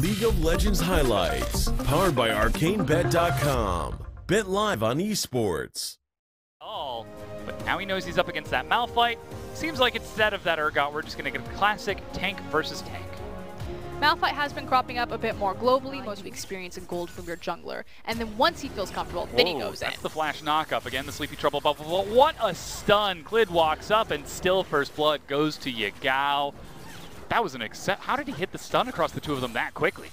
League of Legends highlights, powered by ArcaneBet.com. Bet live on esports. Oh, but now he knows he's up against that Malphite. Seems like instead of that Urgot, we're just going to get a classic tank versus tank. Malphite has been cropping up a bit more globally, most of experience in gold from your jungler. And then once he feels comfortable, then he goes in. That's the flash knock-up. Again, the Sleepy Trouble bubble. But what a stun. Clid walks up and still first blood goes to Yagao. That was an How did he hit the stun across the two of them that quickly?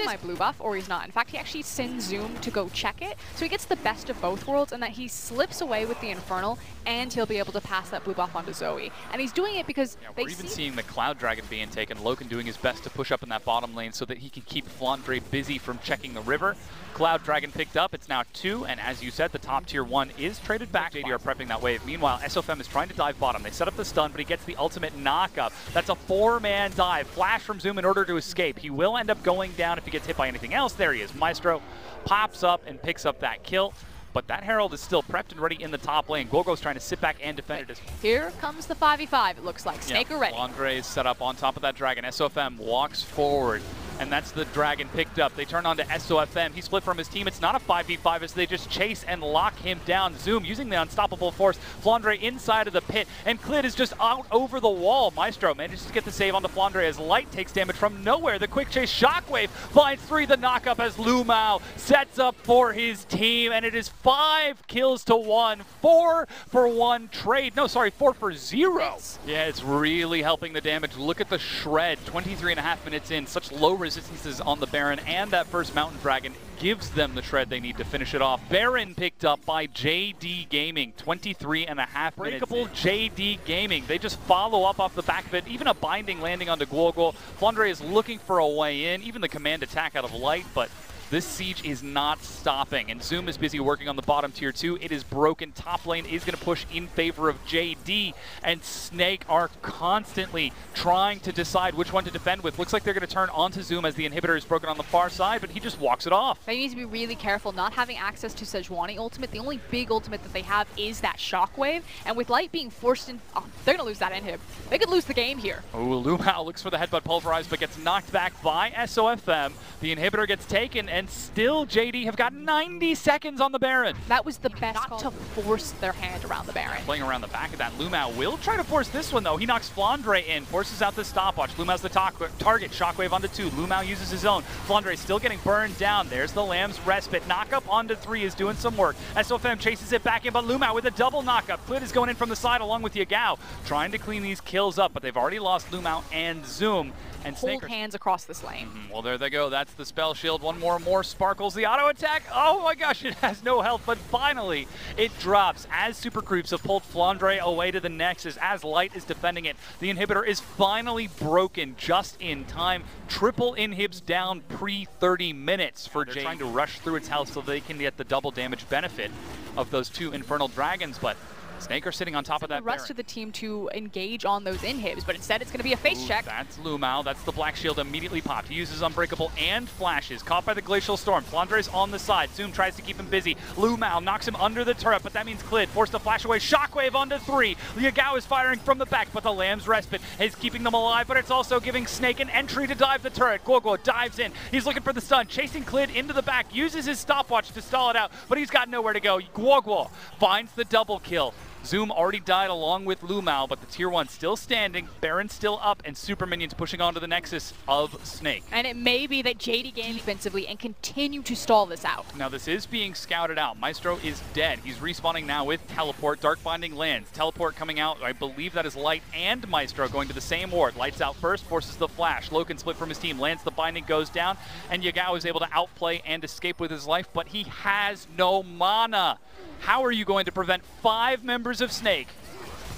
My blue buff, or he's not. In fact, he actually sends Zoom to go check it, so he gets the best of both worlds in that he slips away with the Infernal, and he'll be able to pass that blue buff onto Zoe. And he's doing it because we're even seeing the Cloud Dragon being taken. Loken doing his best to push up in that bottom lane so that he can keep Flandre busy from checking the river. Cloud Dragon picked up. It's now 2, and as you said, the top tier 1 is traded back. JD are prepping that wave. Meanwhile, SOFM is trying to dive bottom. They set up the stun, but he gets the ultimate knock-up. That's a 4-man dive. Flash from Zoom in order to escape. He will end up going down if he gets hit by anything else. There he is. Maestro pops up and picks up that kill. But that Herald is still prepped and ready in the top lane. Gorgo's trying to sit back and defend it. Here comes the 5v5, it looks like. Snake are ready. Flandre is set up on top of that dragon. SOFM walks forward, and that's the dragon picked up. They turn on to SOFM. He split from his team. It's not a 5v5 as they just chase and lock him down. Zoom using the unstoppable force. Flandre inside of the pit, and Clid is just out over the wall. Maestro manages to get the save onto Flandre as Light takes damage from nowhere. The quick chase Shockwave finds 3. The knockup as Lumao sets up for his team, and it is 5 kills to 1. 4 for 1 trade. No, sorry, 4 for 0. Yeah, it's really helping the damage. Look at the shred. 23.5 minutes in. Such low resistances on the Baron, and that first Mountain Dragon gives them the shred they need to finish it off. Baron picked up by JD Gaming. 23.5 minutes. Breakable JD Gaming. They just follow up off the back of it. Even a binding landing onto Guogol. Flandre is looking for a way in. Even the command attack out of Light, but this siege is not stopping, and Zoom is busy working on the bottom tier 2. It is broken. Top lane is going to push in favor of JD, and Snake are constantly trying to decide which one to defend with. Looks like they're going to turn onto Zoom as the inhibitor is broken on the far side, but he just walks it off. They need to be really careful not having access to Sejuani ultimate. The only big ultimate that they have is that Shockwave, and with Light being forced in, they're going to lose that inhib. They could lose the game here. Oh, Lumao looks for the headbutt pulverized, but gets knocked back by SOFM. The inhibitor gets taken, and still JD have got 90 seconds on the Baron. That was the best not to force their hand around the Baron. Playing around the back of that. Lumao will try to force this one, though. He knocks Flandre in, forces out the stopwatch. Lumao's the target. Shockwave onto 2. Lumao uses his own. Flandre still getting burned down. There's the Lamb's respite. Knockup onto 3 is doing some work. SOFM chases it back in, but Lumao with a double knockup. Clid is going in from the side along with Yagao, trying to clean these kills up, but they've already lost Lumao and Zoom. And hold hands across this lane. Well, there they go. That's the spell shield. One more sparkles the auto attack. Oh my gosh, it has no health, but finally it drops as Super Creeps have pulled Flandre away to the Nexus as Light is defending it. The inhibitor is finally broken just in time. Triple inhibs down pre-30 minutes for Jay. Trying to rush through its health so they can get the double damage benefit of those 2 Infernal Dragons, but Snake are sitting on top of that. The rest of the team to engage on those inhibs, but instead it's going to be a face check. That's Lumao. That's the black shield immediately popped. He uses Unbreakable and flashes. Caught by the Glacial Storm. Flandre's on the side. Zoom tries to keep him busy. Lumao knocks him under the turret, but that means Clid forced to flash away. Shockwave onto 3. Yagao is firing from the back, but the Lamb's respite is keeping them alive, but it's also giving Snake an entry to dive the turret. Guogol dives in. He's looking for the stun, chasing Clid into the back, uses his stopwatch to stall it out, but he's got nowhere to go. Guogol finds the double kill. Zoom already died along with Lumao, but the tier 1 still standing, Baron still up, and super minions pushing onto the Nexus of Snake. And it may be that JD game defensively and continue to stall this out. Now this is being scouted out. Maestro is dead. He's respawning now with Teleport. Dark Binding lands. Teleport coming out. I believe that is Light and Maestro going to the same ward. Light's out first, forces the flash. Loken split from his team, lands the binding, goes down, and Yagao is able to outplay and escape with his life, but he has no mana. How are you going to prevent 5 members of Snake?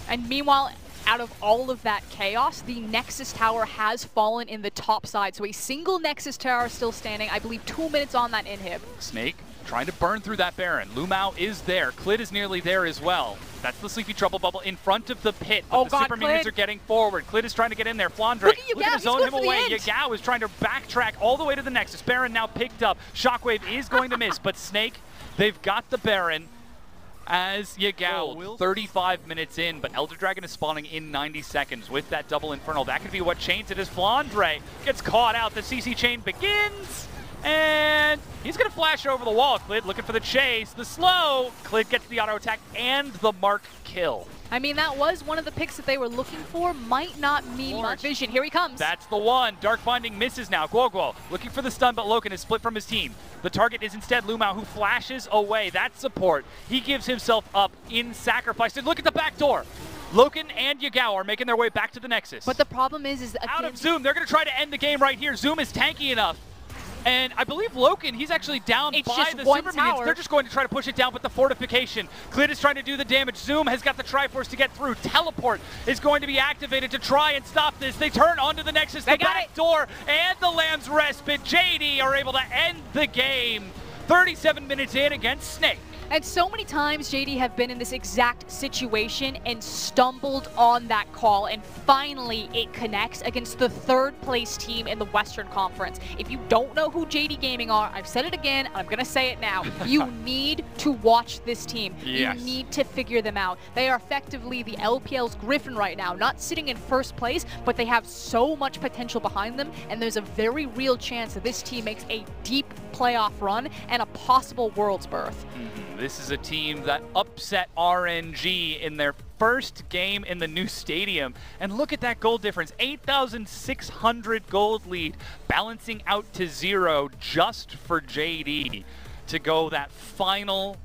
And meanwhile, out of all of that chaos, the Nexus Tower has fallen in the top side. So a single Nexus Tower still standing. I believe 2 minutes on that inhib. Snake trying to burn through that Baron. Lumao is there. Clid is nearly there as well. That's the Sleepy Trouble bubble in front of the pit. But the super minions are getting forward. Clid is trying to get in there. Flandre looking to zone him away. Yagao is trying to backtrack all the way to the Nexus. Baron now picked up. Shockwave is going to miss, but Snake, they've got the Baron. as Yagao, 35 minutes in, but Elder Dragon is spawning in 90 seconds with that double Infernal. That could be what chains it as Flandre gets caught out. The CC chain begins, and he's going to flash over the wall. Clid looking for the chase, the slow. Clid gets the auto attack and the mark kill. I mean, that was one of the picks that they were looking for. Might not mean much. Vision, here he comes. That's the one. Dark Binding misses now. Guoguo looking for the stun, but Loken is split from his team. The target is instead Lumao, who flashes away. That support. He gives himself up in sacrifice. And look at the back door. Loken and Yagao are making their way back to the Nexus. But the problem is out of Zoom. They're going to try to end the game right here. Zoom is tanky enough. And I believe Loken, he's actually down by the super minions. They're just going to try to push it down with the fortification. Clid is trying to do the damage. Zoom has got the Triforce to get through. Teleport is going to be activated to try and stop this. They turn onto the Nexus, the back door, and the Lamb's Respite. JD are able to end the game. 37 minutes in against Snake. And so many times JD have been in this exact situation and stumbled on that call, and finally it connects against the third place team in the Western Conference. If you don't know who JD Gaming are, I've said it again, I'm gonna say it now. You need to watch this team. Yes. You need to figure them out. They are effectively the LPL's Griffin right now, not sitting in first place, but they have so much potential behind them, and there's a very real chance that this team makes a deep playoff run and a possible world's berth. This is a team that upset RNG in their first game in the new stadium. And look at that gold difference, 8,600 gold lead, balancing out to 0 just for JD to go that final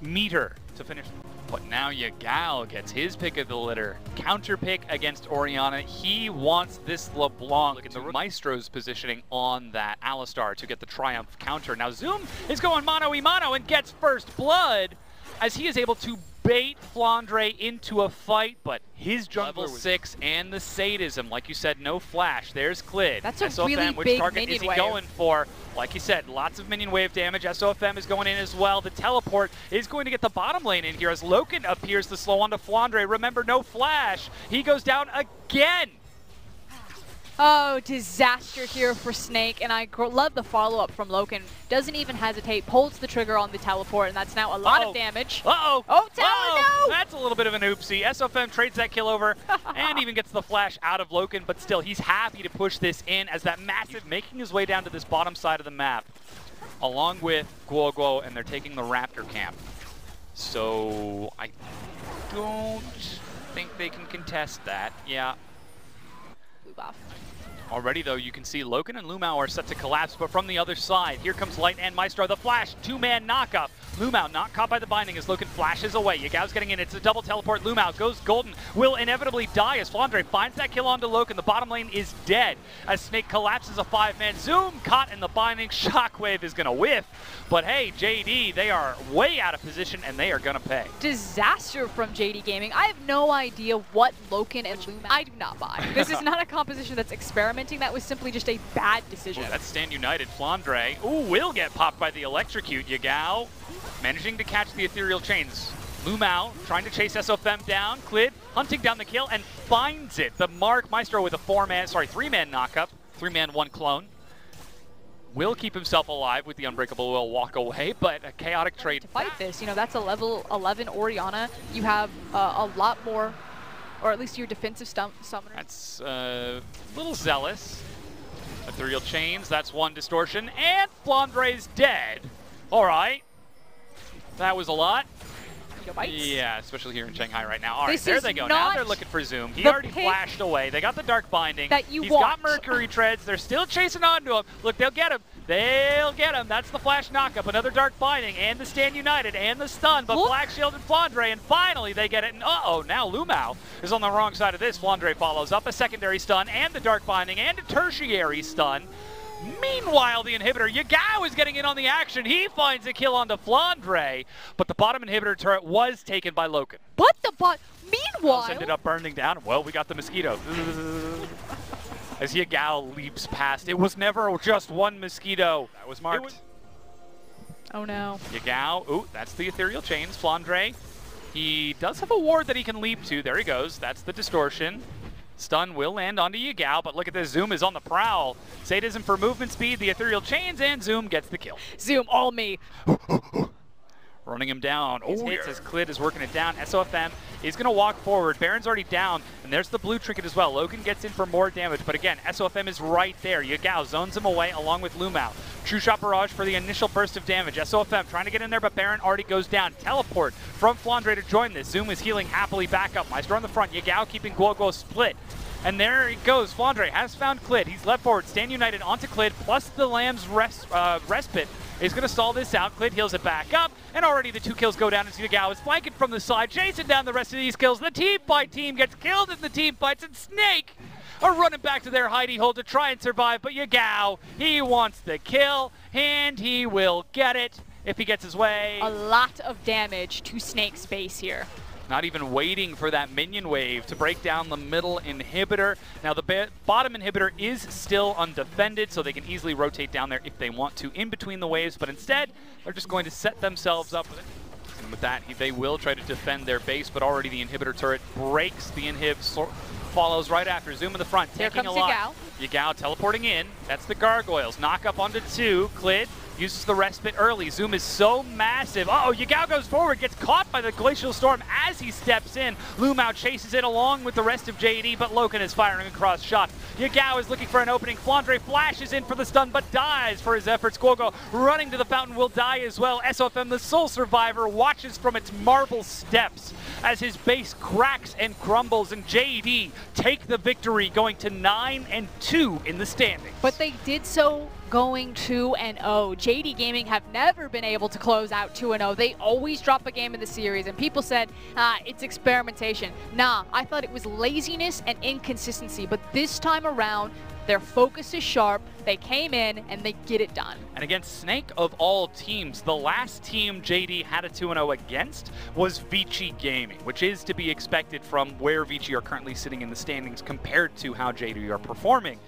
meter to finish. But now Yagao gets his pick of the litter. Counter pick against Orianna. He wants this LeBlanc. Look at the Maestro's positioning on that Alistar to get the Triumph counter. Now Zoom is going mano-a-mano and gets first blood as he is able to bait Flandre into a fight, but his jungler level 6 and the sadism, like you said, no flash. There's Clid. That's a SOFM, really which big target minion is he wave. going for? Like you said, lots of minion wave damage. SOFM is going in as well. The teleport is going to get the bottom lane in here as Loken appears to slow onto Flandre. Remember, no flash. He goes down again. Oh, disaster here for Snake, and I love the follow-up from Loken. Doesn't even hesitate, pulls the trigger on the teleport, and that's now a lot of damage. Uh-oh! Oh, tower, no! That's a little bit of an oopsie. SOFM trades that kill over and even gets the flash out of Loken, but still, he's happy to push this in as that massive making his way down to this bottom side of the map, along with Guoguo, and they're taking the Raptor camp. So, I don't think they can contest that. Yeah. Blue buff. Already, though, you can see Loken and Lumao are set to collapse, but from the other side, here comes Light and Maestro. The flash, two-man knockup. Lumao not caught by the binding as Loken flashes away. Yagao's getting in. It's a double teleport. Lumao goes golden. Will inevitably die as Flandre finds that kill onto Loken. The bottom lane is dead as Snake collapses a 5-man. Zoom caught in the binding. Shockwave is going to whiff. But hey, JD, they are way out of position, and they are going to pay. Disaster from JD Gaming. I have no idea what Loken and Lumao... I do not buy. This is not a composition that's experimenting. That was simply just a bad decision. Ooh, that's Stand United. Flandre, will get popped by the electrocute. Yagao managing to catch the ethereal chains. Lumao trying to chase SOFM down. Clid hunting down the kill and finds it. The Mark Maestro with a 3-man knockup. 3-man, 1 clone. Will keep himself alive with the Unbreakable Will walk away, but a chaotic trade. To fight this, you know, that's a level 11 Orianna. You have a lot more, or at least your defensive summoner. That's a little zealous. Ethereal chains, that's 1 distortion, and Flandre's dead. All right. That was a lot. Yeah, especially here in Shanghai right now. All right, there they go. Now they're looking for Zoom. He already flashed away. They got the Dark Binding. He's got Mercury Treads. They're still chasing onto him. Look, they'll get him. They'll get him. That's the flash knockup. Another Dark Binding and the Stand United and the stun. But Black Shield and Flandre, and finally they get it. And uh-oh, now Lumao is on the wrong side of this. Flandre follows up a secondary stun and the Dark Binding and a tertiary stun. Meanwhile, the inhibitor, Yagao is getting in on the action. He finds a kill onto Flandre, but the bottom inhibitor turret was taken by Loken. But meanwhile... Ended up burning down. Well, we got the mosquito. As Yagao leaps past. It was never just one mosquito. That was marked. Oh no. Yagao, ooh, that's the ethereal chains. Flandre, he does have a ward that he can leap to. There he goes. That's the distortion. Stun will land onto Yagao, but look at this. Zoom is on the prowl. Sadism for movement speed, the ethereal chains, and Zoom gets the kill. Zoom, all me. running him down. Oh, hits as Klid is working it down. SOFM is going to walk forward. Baron's already down, and there's the blue trinket as well. Logan gets in for more damage, but again, SOFM is right there. Yagao zones him away along with Lumao. True Shot Barrage for the initial burst of damage. SOFM trying to get in there, but Baron already goes down. Teleport from Flandre to join this. Zoom is healing happily back up. Maestro on the front. Yagao keeping Guoguo split. And there he goes. Flandre has found Klid. He's left forward. Stand United onto Klid, plus the Lamb's respite is going to stall this out. Klid heals it back up, and already the 2 kills go down as Yagao is flanking from the side, chasing down the rest of these kills. The team fight team gets killed in the team fights, and Snake are running back to their hidey hole to try and survive, but Yagao, he wants the kill, and he will get it if he gets his way. A lot of damage to Snake's base here. Not even waiting for that minion wave to break down the middle inhibitor. Now the bottom inhibitor is still undefended, so they can easily rotate down there if they want to in between the waves, but instead they're just going to set themselves up with it. And with that, they will try to defend their base, but already the inhibitor turret breaks the inhib, follows right after. Zoom in the front, taking a lot. Yagao teleporting in. That's the gargoyles. Knock up onto 2. Klid uses the respite early. Zoom is so massive. Uh-oh, Yagao goes forward, gets caught by the Glacial Storm as he steps in. Lumao chases it along with the rest of JD, but Loken is firing across shots. Yagao is looking for an opening. Flandre flashes in for the stun, but dies for his efforts. Guoguo running to the fountain will die as well. SOFM, the sole survivor, watches from its marble steps as his base cracks and crumbles, and JD take the victory, going to 9-2 in the standings. But they did so going 2-0. JD Gaming have never been able to close out 2-0. They always drop a game in the series, and people said, it's experimentation. Nah, I thought it was laziness and inconsistency, but this time around, their focus is sharp, they came in, and they get it done. And against Snake of all teams, the last team JD had a 2-0 against was Vici Gaming, which is to be expected from where Vici are currently sitting in the standings compared to how JD are performing.